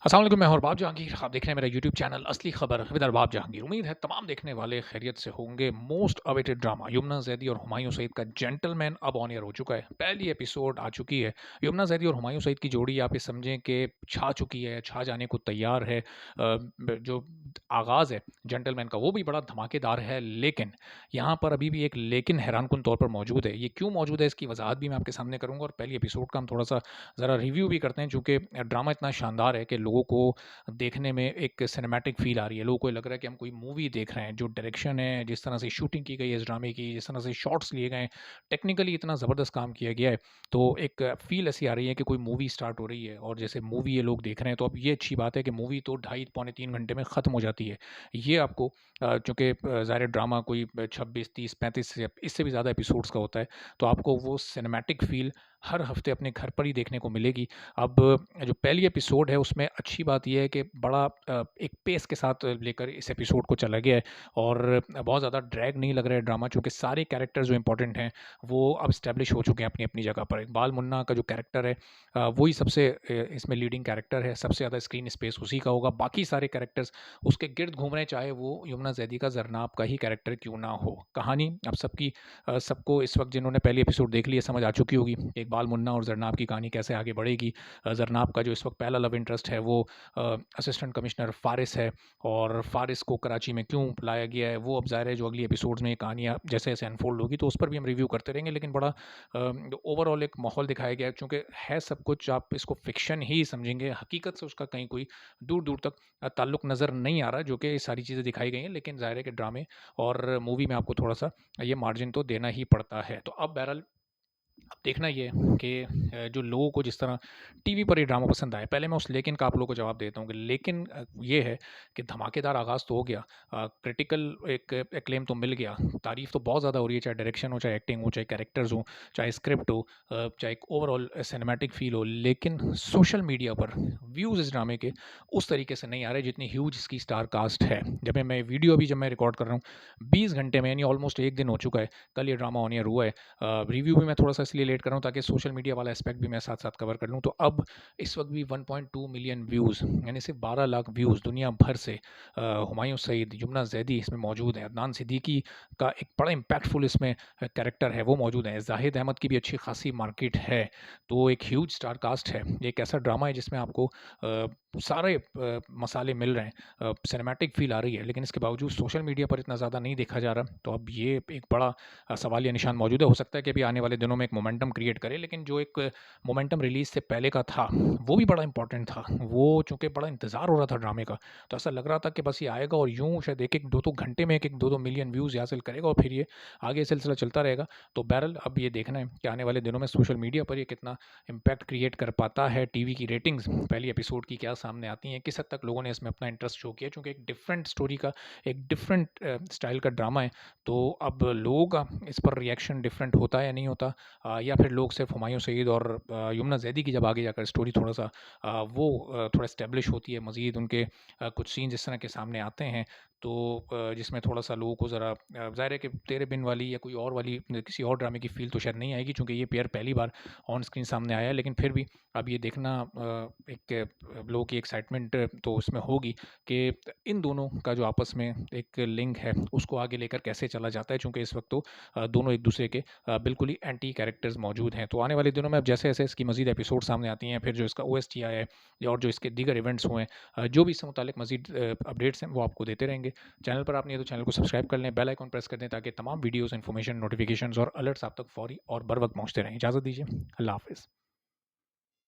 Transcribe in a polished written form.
अस्सलाम वालेकुम, मैं हूं अरबाब जहांगीर। आप देख रहे हैं मेरा यूट्यूब चैनल असली खबर विद अरबाब जहांगीर। उम्मीद है तमाम देखने वाले खैरियत से होंगे। Most awaited drama Yamuna Zaidi और हुमायूं सईद का जेंटलमैन अब ऑन एयर हो चुका है। पहली एपिसोड आ चुकी है। यमुना जैदी और हुमायूं सईद की जोड़ी आप ये समझें कि छा चुकी है, छा जाने को तैयार है। जो आगाज़ है जेंटलमैन का वो भी बड़ा धमाकेदार है, लेकिन यहाँ पर अभी भी एक लेकिन हैरानकुन तौर पर मौजूद है। ये क्यों मौजूद है इसकी वजाहत भी मैं आपके सामने करूँगा और पहली एपिसोड का हम थोड़ा सा ज़रा रिव्यू भी करते हैं, चूँकि ड्रामा इतना शानदार है कि लोगों को देखने में एक सिनेमैटिक फ़ील आ रही है। लोगों को लग रहा है कि हम कोई मूवी देख रहे हैं। जो डायरेक्शन है, जिस तरह से शूटिंग की गई है इस ड्रामे की, जिस तरह से शॉट्स लिए गए हैं, टेक्निकली इतना ज़बरदस्त काम किया गया है, तो एक फ़ील ऐसी आ रही है कि कोई मूवी स्टार्ट हो रही है और जैसे मूवी ये लोग देख रहे हैं, तो अब ये अच्छी बात है कि मूवी तो ढाई पौने 3 घंटे में ख़त्म हो जाती है। ये आपको चूँकि ज़ाहिर है ड्रामा कोई 26, 30, 35 या इससे भी ज़्यादा एपिसोड्स का होता है, तो आपको वो सिनेमैटिक फ़ील हर हफ़्ते अपने घर पर ही देखने को मिलेगी। अब जो पहली एपिसोड है उसमें अच्छी बात ये है कि बड़ा एक पेस के साथ लेकर इस एपिसोड को चला गया है और बहुत ज़्यादा ड्रैग नहीं लग रहा है ड्रामा, चूँकि सारे कैरेक्टर्स जो इंपॉर्टेंट हैं वो अब एस्टेब्लिश हो चुके हैं अपनी-अपनी जगह पर। इकबाल मुन्ना का जो कैरेक्टर है वही सबसे इसमें लीडिंग कैरेक्टर है, सबसे ज़्यादा स्क्रीन स्पेस उसी का होगा। बाकी सारे कैरेक्टर्स उसके गिर्द घूम रहे हैं, चाहे वो यमुना ज़ैदी का ज़रनाब का ही कैरेक्टर क्यों ना हो। कहानी अब सबको इस वक़्त जिन्होंने पहली एपिसोड देख ली है समझ आ चुकी होगी कि इकबाल मुन्ना और ज़रनाब की कहानी कैसे आगे बढ़ेगी। ज़रनाब का जो इस वक्त पहला लव इंटरेस्ट है वो असिस्टेंट कमिश्नर फ़ारिस है और फ़ारिस को कराची में क्यों लाया गया है वो अब ज़ाहिर है जो अगली एपिसोड्स में ये कहानियाँ जैसे-जैसे अनफ़ोल्ड होगी तो उस पर भी हम रिव्यू करते रहेंगे। लेकिन बड़ा ओवरऑल एक माहौल दिखाया गया है, चूँकि है सब कुछ आप इसको फ़िक्शन ही समझेंगे, हकीकत से उसका कहीं कोई दूर-दूर तक ताल्लुक नज़र नहीं आ रहा, जो कि ये सारी चीज़ें दिखाई गई हैं। लेकिन ज़ाहिर है कि ड्रामे और मूवी में आपको थोड़ा-सा ये मार्जिन तो देना ही पड़ता है। तो अब बहरहाल अब देखना ये है कि जो लोगों को जिस तरह टीवी पर ये ड्रामा पसंद आया, पहले मैं उस लेकिन का आप लोगों को जवाब देता हूँ कि लेकिन ये है कि धमाकेदार आगाज़ तो हो गया, क्रिटिकल एक एक्लेम तो मिल गया, तारीफ़ तो बहुत ज़्यादा हो रही है, चाहे डायरेक्शन हो, चाहे एक्टिंग हो, चाहे कैरेक्टर्स हों, चाहे स्क्रिप्ट हो, चाहे एक ओवरऑल सिनेमैटिक फ़ील हो, लेकिन सोशल मीडिया पर व्यूज़ इस ड्रामे के उस तरीके से नहीं आ रहे जितनी ह्यूज इसकी स्टार कास्ट है। जब मैं रिकॉर्ड कर रहा हूँ, 20 घंटे में यानी ऑलमोस्ट 1 दिन हो चुका है, कल ये ड्रामा ऑन एयर हुआ है। रिव्यू भी मैं थोड़ा-सा इसलिए लेट कर रहा हूँ ताकि सोशल मीडिया वाला एस्पेक्ट भी मैं साथ-साथ कवर कर लूँ। तो अब इस वक़्त भी 1.2 मिलियन व्यूज़ यानी सिर्फ़ 12 लाख व्यूज़ दुनिया भर से हुमायूँ सईद, यमुना ज़ैदी इसमें मौजूद हैं। अदनान सिद्दीकी का एक बड़ा इम्पैक्टफुल इसमें कैरेक्टर है वो मौजूद है। ज़ाहिद अहमद की भी अच्छी खासी मार्केट है। तो एक ह्यूज स्टार कास्ट है। ये एक ऐसा ड्रामा है जिसमें आपको सारे मसाले मिल रहे हैं। सिनेमैटिक फ़ील आ रही है, लेकिन इसके बावजूद सोशल मीडिया पर इतना ज़्यादा नहीं देखा जा रहा। तो अब ये एक बड़ा सवालिया निशान मौजूद है। हो सकता है कि अभी आने वाले दिनों में एक मोमेंटम क्रिएट करे, लेकिन जो एक मोमेंटम रिलीज़ से पहले का था, वो भी बड़ा इम्पोर्टेंट था। वो चूँकि बड़ा इंतज़ार हो रहा था ड्रामे का, तो ऐसा लग रहा था कि बस ये आएगा और यूँ शायद 1-1, 2-2 घंटे में 1-1, 2-2 मिलियन व्यूज़ हासिल करेगा और फिर ये आगे सिलसिला चलता रहेगा। तो बहरहाल अब ये देखना है कि आने वाले दिनों में सोशल मीडिया पर ये कितना इम्पैक्ट क्रिएट कर पाता है। टीवी की रेटिंग्स पहली एपिसोड की क्या सामने आती हैं, किस हद तक लोगों ने इसमें अपना इंटरेस्ट शो किया, चूँकि एक डिफरेंट स्टोरी का, एक डिफरेंट स्टाइल का ड्रामा है। तो अब लोगों का इस पर रिएक्शन डिफरेंट होता है या नहीं होता, या फिर लोग सिर्फ हुमायूं सईद और यमुना जैदी की जब आगे जाकर स्टोरी थोड़ा-सा थोड़ा एस्टेब्लिश होती है, मज़ीद उनके कुछ सीन्स इस तरह के सामने आते हैं, तो जिसमें थोड़ा-सा लोगों को ज़रा ज़ाहिर है कि तेरे बिन वाली या कोई और वाली किसी और ड्रामे की फ़ील तो शायद नहीं आएगी, चूँकि ये पेयर पहली बार ऑन स्क्रीन सामने आया है। लेकिन फिर भी अब ये देखना एक लोगों की एक्साइटमेंट तो उसमें होगी कि इन दोनों का जो आपस में एक लिंक है, उसको आगे लेकर कैसे चला जाता है, चूँकि इस वक़्त तो दोनों एक-दूसरे के बिल्कुल ही एंटी कैरेक्टर्स मौजूद हैं। तो आने वाले दिनों में अब जैसे-जैसे इसकी मज़ीद एपिसोड सामने आती हैं, फिर जो इसका ओएसटी आया है और जो इसके दीगर इवेंट्स हुए हैं, जो भी इससे मुताल्लिक मज़ीद अपडेट्स हैं, वो आपको देते रहेंगे। चैनल पर आप नहीं है तो चैनल को सब्सक्राइब कर लें, बेल आइकन प्रेस कर दें ताकि तमाम वीडियोज़, इन्फॉर्मेशन, नोटिफ़िकेशंस और अलर्ट्स आप तक फ़ौरी और बर वक़्त पहुँचते रहें। इजाज़त दीजिए। अल्लाह हाफ़िज़।